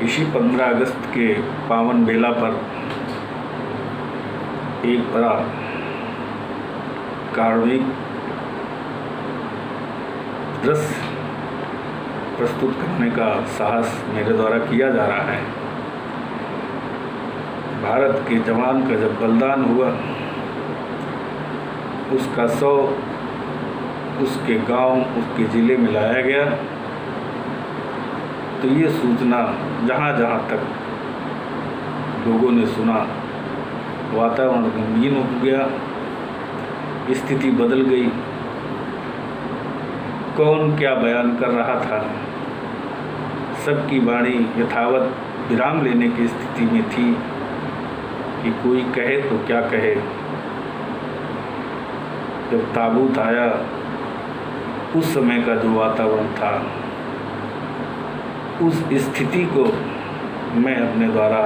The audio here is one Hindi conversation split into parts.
इसी 15 अगस्त के पावन बेला पर एक बड़ा कारुणिक दृश्य प्रस्तुत करने का साहस मेरे द्वारा किया जा रहा है। भारत के जवान का जब बलिदान हुआ, उसका शव उसके गांव, उसके ज़िले में लाया गया, तो ये सूचना जहाँ जहाँ तक लोगों ने सुना, वातावरण गमगीन हो गया, स्थिति बदल गई। कौन क्या बयान कर रहा था, सबकी वाणी यथावत विराम लेने की स्थिति में थी कि कोई कहे तो क्या कहे। जब ताबूत आया, उस समय का जो वातावरण था, उस स्थिति को मैं अपने द्वारा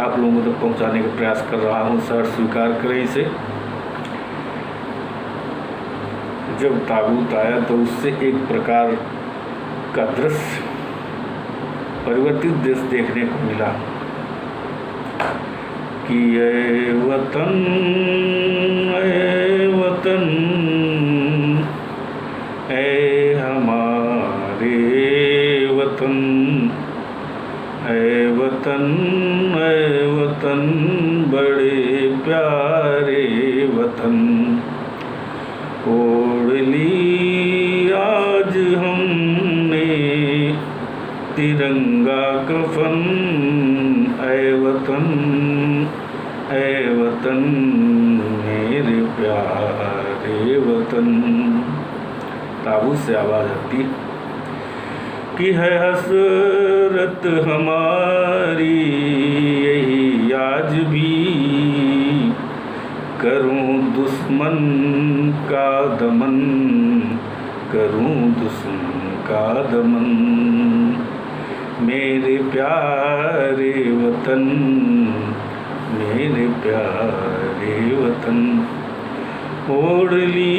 आप लोगों तक पहुंचाने का प्रयास कर रहा हूं। सर स्वीकार करें इसे। जब ताबूत आया तो उससे एक प्रकार का दृश्य, परिवर्तित दृश्य देखने को मिला कि ऐ वतन, ऐ वतन, ऐ हमारे वतन, ऐ वतन, ऐ वतन, बड़े प्यारे वतन। ओढ़ ली आज हमने तिरंगा कफन, ऐ वतन, ऐ वतन, मेरे प्यारे वतन। ताबूत से आवाज़ आती कि है हसरत हमारी यही आज भी, करूं दुश्मन का दमन, करूं दुश्मन का दमन। मेरे प्यारे वतन, मेरे प्यारे वतन। ओढ़ ली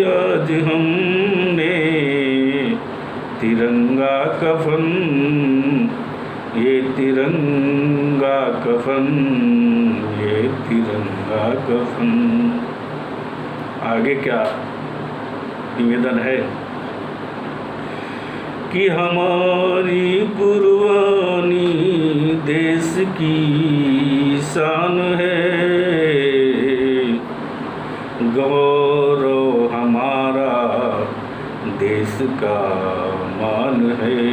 आज हमने तिरंगा कफन, ये तिरंगा कफन, ये तिरंगा कफन। आगे क्या निवेदन है कि हमारी कुर्बानी देश की शान है, गौरव हमारा देश का मान है।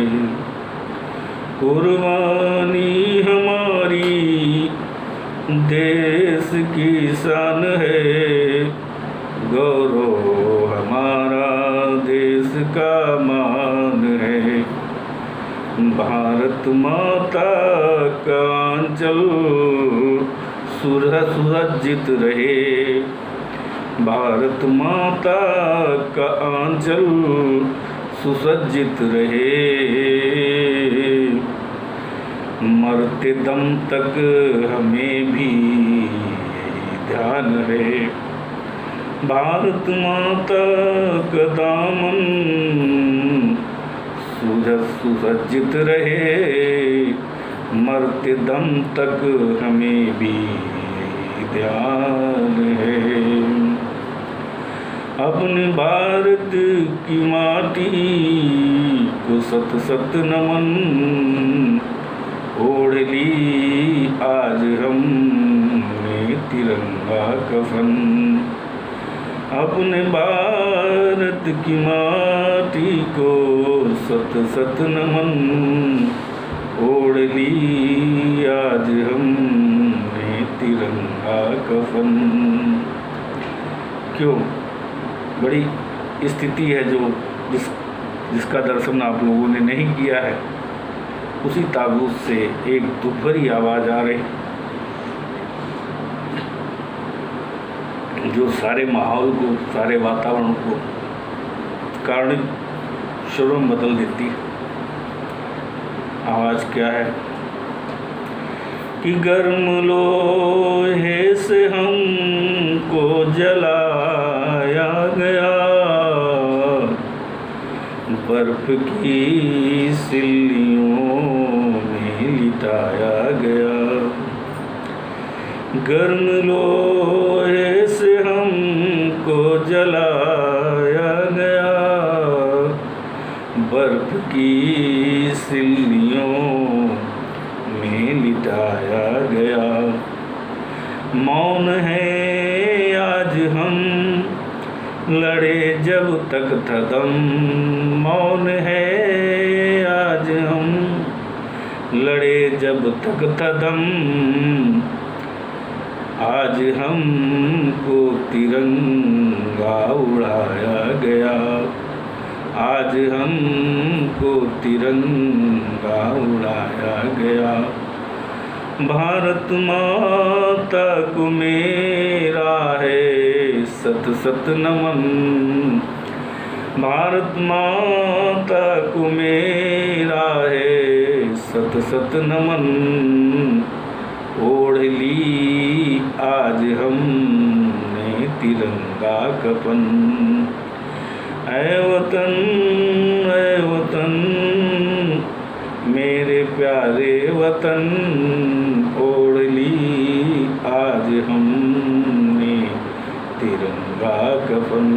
कुर्बानी हमारी देश की शान है, गौरव हमारा देश का मान है। भारत माता का आंचल सुसज्जित रहे, भारत माता का आंचल सुसज्जित रहे। मरते दम तक हमें भी ध्यान है, भारत माता का दामन सुसज्जित रहे। मरते दम तक हमें भी ध्यान है। अपने भारत की माटी को सत सत नमन, ओढ़ ली आज हमने तिरंगा कफन। अपने भारत की माटी को सत सत नमन, ओढ़ ली आज हमने तिरंगा कफन। क्यों? बड़ी स्थिति है जो जिसका दर्शन आप लोगों ने नहीं किया है। उसी ताबूत से एक दुख भरी आवाज़ आ रही, जो सारे माहौल को, सारे वातावरण को कारुणिक स्वरों में बदल देती। आवाज़ क्या है कि गर्म लोहे से हमको जलाया गया, बर्फ की सिल्लियों में लिटाया गया। गर्म लोहे से हमको जलाया गया, बर्फ की सिल्लियों में लिटाया गया। मौन है आज हम लड़े जब तक था दम, मौन है आज हम लड़े जब तक था दम। आज हमको तिरंगा उड़ाया गया, आज हमको तिरंगा उड़ाया गया। भारत माता को मेरा है सत सत नमन, भारत माता को मेरा है सत सत नमन। ओढ़ ली आज हमने तिरंगा कफन, ऐ वतन मेरे प्यारे वतन, ओढ़ ली आज हमने तिरंगा कफन।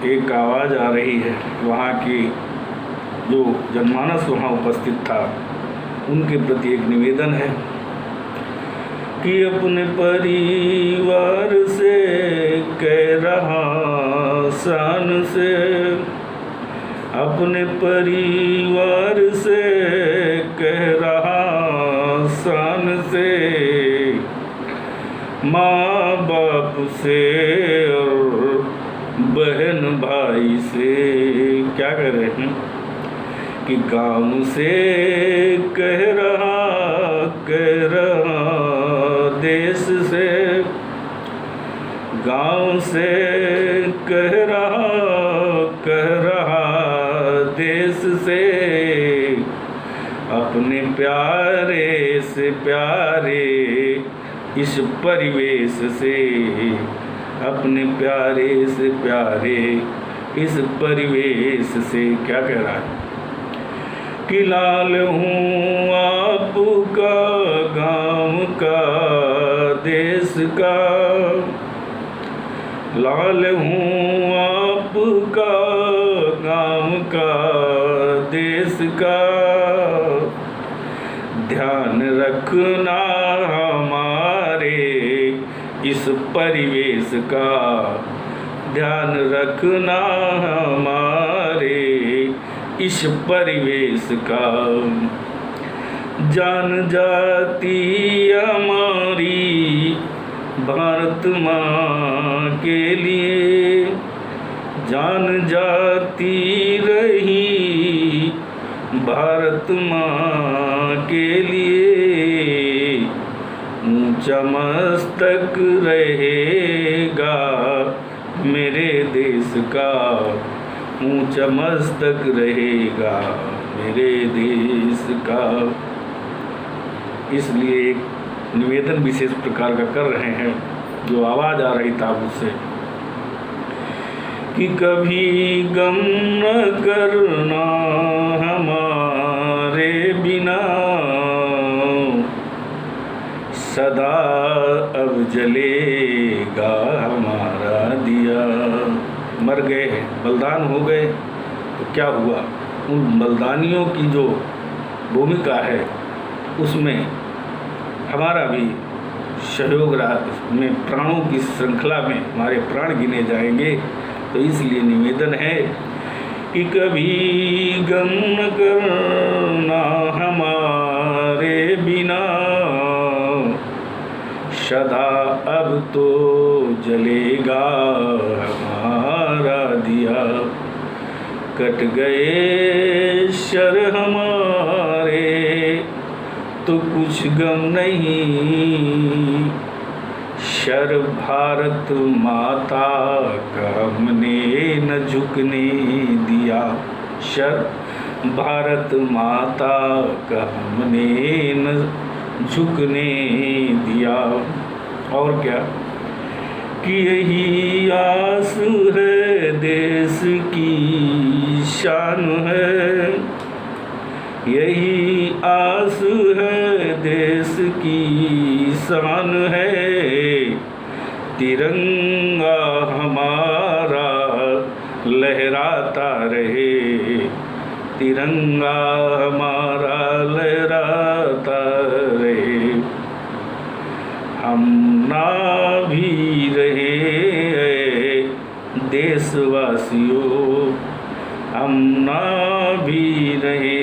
एक आवाज़ आ रही है, वहाँ की जो जनमानस वहाँ उपस्थित था उनके प्रति एक निवेदन है कि अपने परिवार से कह रहा शान से, अपने परिवार से कह रहा शान से, माँ बाप से और बहन भाई से। क्या कह रहे हैं कि गाँव से कह रहा देश से, गाँव से कह रहा देश से, अपने प्यारे से प्यारे इस परिवेश से, अपने प्यारे से प्यारे इस परिवेश से। क्या कह रहा है कि लाल हूँ आपका गाँव का देश का, लाल हूँ आपका गाँव का देश का। ध्यान रखना हमारे इस परिवेश का, ध्यान रखना हमारे इस परिवेश का। जान जाती हमारी भारत माँ के लिए, जान जाती रही भारत माँ के लिए। ऊंचा मस्तक रहेगा मेरे देश का, ऊंचा मस्तक रहेगा मेरे देश का। इसलिए एक निवेदन विशेष प्रकार का कर रहे हैं, जो आवाज़ आ रही था उससे कि कभी गम न करना हमारे बिना, सदा अब जलेगा हमारा दिया। मर गए हैं, बलिदान हो गए, तो क्या हुआ? उन बलिदानियों की जो भूमिका है उसमें हमारा भी सहयोग रहा, में प्राणों की श्रृंखला में हमारे प्राण गिने जाएंगे। तो इसलिए निवेदन है कि कभी गम न करना हमारे बिना, सदा अब तो जलेगा हमारा दिया। कट गए शर हमारे तो कुछ गम नहीं, शर भारत माता का हमने न झुकने दिया, शर भारत माता का हमने न झुकने दिया। और क्या कि यही आस है देश की शान है, यही आस है देश की शान है। तिरंगा हमारा लहराता रहे, तिरंगा हमारा लहराता रहे। हम ना भी रहे देशवासियों, हम ना भी रहे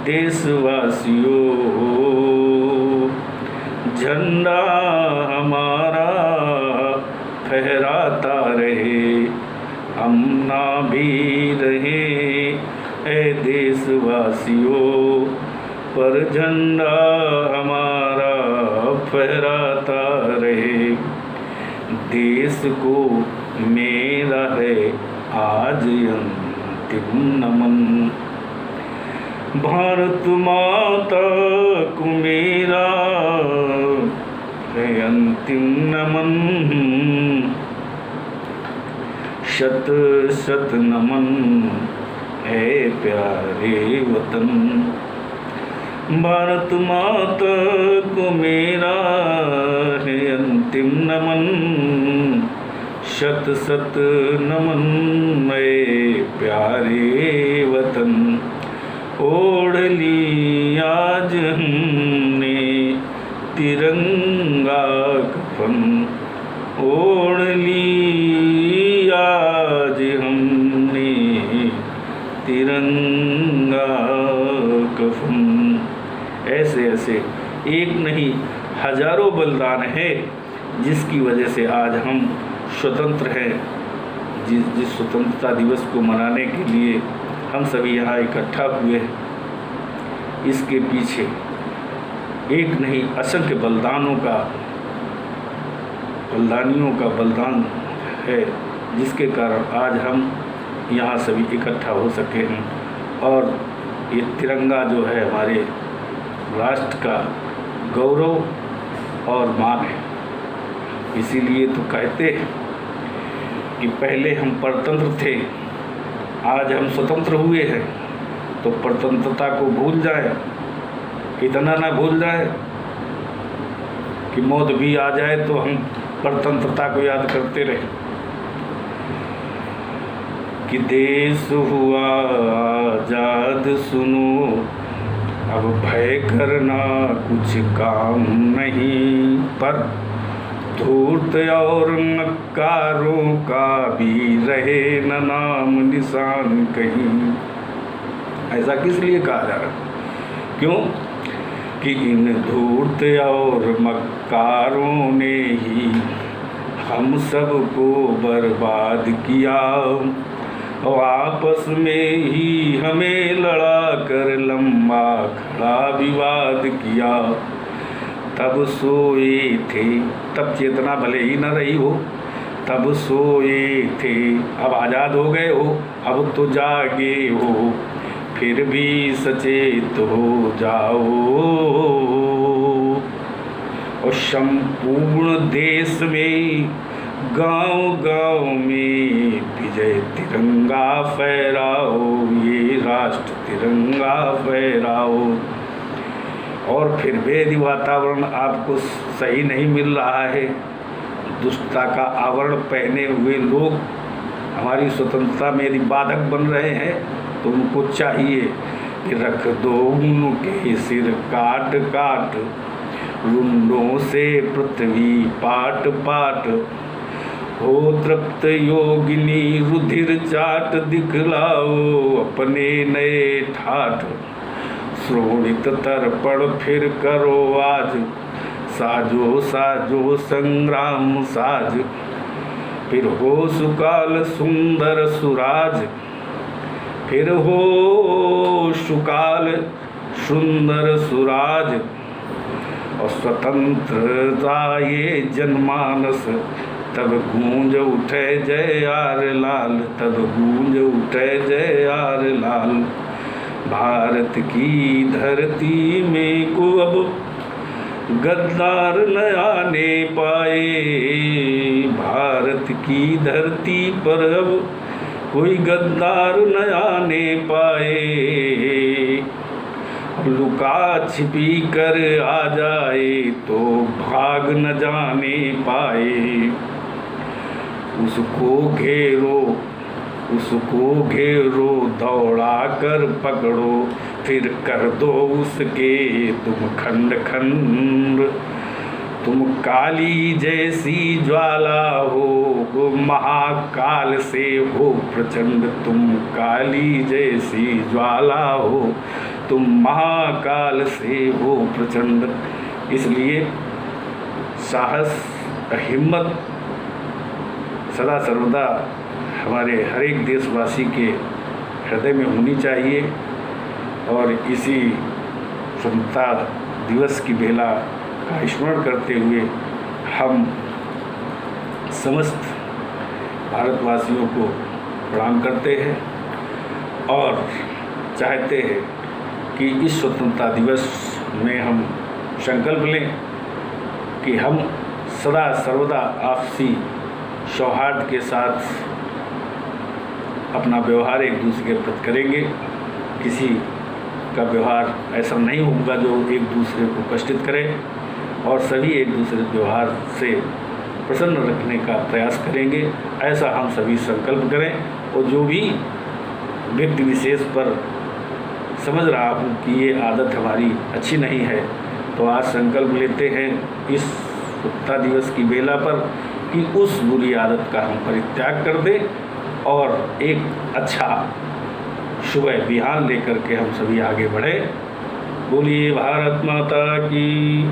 देशवासियों, झंडा हमारा फहराता रहे। हम ना भी रहे देशवासियों, पर झंडा हमारा फहराता रहे। देश को मेरा है आज अंतिम नमन, भारत माता को मेरा है अंतिम नमन। शत शत नमन है प्यारे वतन, भारत माता को मेरा है अंतिम नमन। शत शत नमन है प्यारे वतन, ओढ़ ली आज हमने तिरंगा कफन, ओढ़ ली आज हमने तिरंगा कफन। ऐसे ऐसे एक नहीं हजारों बलिदान है जिसकी वजह से आज हम स्वतंत्र हैं। जिस स्वतंत्रता दिवस को मनाने के लिए हम सभी यहाँ इकट्ठा हुए हैं, इसके पीछे एक नहीं असंख्य बलिदानियों का बलिदान है, जिसके कारण आज हम यहाँ सभी इकट्ठा हो सके हैं। और ये तिरंगा जो है हमारे राष्ट्र का गौरव और मान है। इसीलिए तो कहते हैं कि पहले हम परतंत्र थे, आज हम स्वतंत्र हुए हैं, तो परतंत्रता को भूल जाए, इतना ना भूल जाए कि मौत भी आ जाए तो हम परतंत्रता को याद करते रहे। कि देश हुआ आजाद सुनो, अब भय करना कुछ काम नहीं, पर धूर्त और मक्कारों का भी रहे न नाम निशान कहीं। ऐसा किस लिए कहा जा रहा है? क्यों कि इन धूर्त और मक्कारों ने ही हम सबको बर्बाद किया, और आपस में ही हमें लड़ा कर लंबा खड़ा विवाद किया। तब सोए थे, तब चेतना भले ही न रही हो, तब सोए थे, अब आज़ाद हो गए हो, अब तो जागे हो, फिर भी सचेत हो जाओ। और संपूर्ण देश में गांव-गांव में विजय तिरंगा फहराओ, ये राष्ट्र तिरंगा फहराओ। और फिर भी वातावरण आपको सही नहीं मिल रहा है, दुष्टता का आवरण पहने हुए लोग हमारी स्वतंत्रता में यदि बाधक बन रहे हैं, तो उनको चाहिए कि रख दो उनके सिर काट काट, रुंडों से पृथ्वी पाट पाट, हो तृप्त योगिनी रुधिर चाट, दिखलाओ अपने नए ठाठ, श्रोणित तर्पण फिर करो आज, साजो साजो संग्राम साज, फिर हो सुकाल सुंदर सुराज, फिर हो सुकाल सुंदर सुराज। और स्वतंत्रता ये जनमानस, तब गूंज उठे जय यार लाल, तब गूंज उठे जय यार लाल। भारत की धरती में को अब गद्दार न आने पाए भारत की धरती पर, अब कोई गद्दार न आने पाए। लुका छिपी कर आ जाए तो भाग न जाने पाए। उसको घेरो दौड़ा कर पकड़ो, फिर कर दो उसके तुम खंड खंड। तुम काली जैसी ज्वाला हो महाकाल से हो प्रचंड। तुम काली जैसी ज्वाला हो तुम महाकाल से हो प्रचंड। इसलिए साहस, हिम्मत सदा सर्वदा हमारे हर एक देशवासी के हृदय में होनी चाहिए। और इसी स्वतंत्रता दिवस की बेला का स्मरण करते हुए हम समस्त भारतवासियों को प्रणाम करते हैं और चाहते हैं कि इस स्वतंत्रता दिवस में हम संकल्प लें कि हम सदा सर्वदा आपसी सौहार्द के साथ अपना व्यवहार एक दूसरे के प्रति करेंगे। किसी का व्यवहार ऐसा नहीं होगा जो एक दूसरे को कष्टित करे, और सभी एक दूसरे के व्यवहार से प्रसन्न रखने का प्रयास करेंगे। ऐसा हम सभी संकल्प करें। और जो भी व्यक्ति विशेष पर समझ रहा हूँ कि ये आदत हमारी अच्छी नहीं है, तो आज संकल्प लेते हैं इस स्वतंत्रता दिवस की बेला पर कि उस बुरी आदत का हम परित्याग कर दें और एक अच्छा शुभ विहान लेकर के हम सभी आगे बढ़े। बोलिए भारत माता की।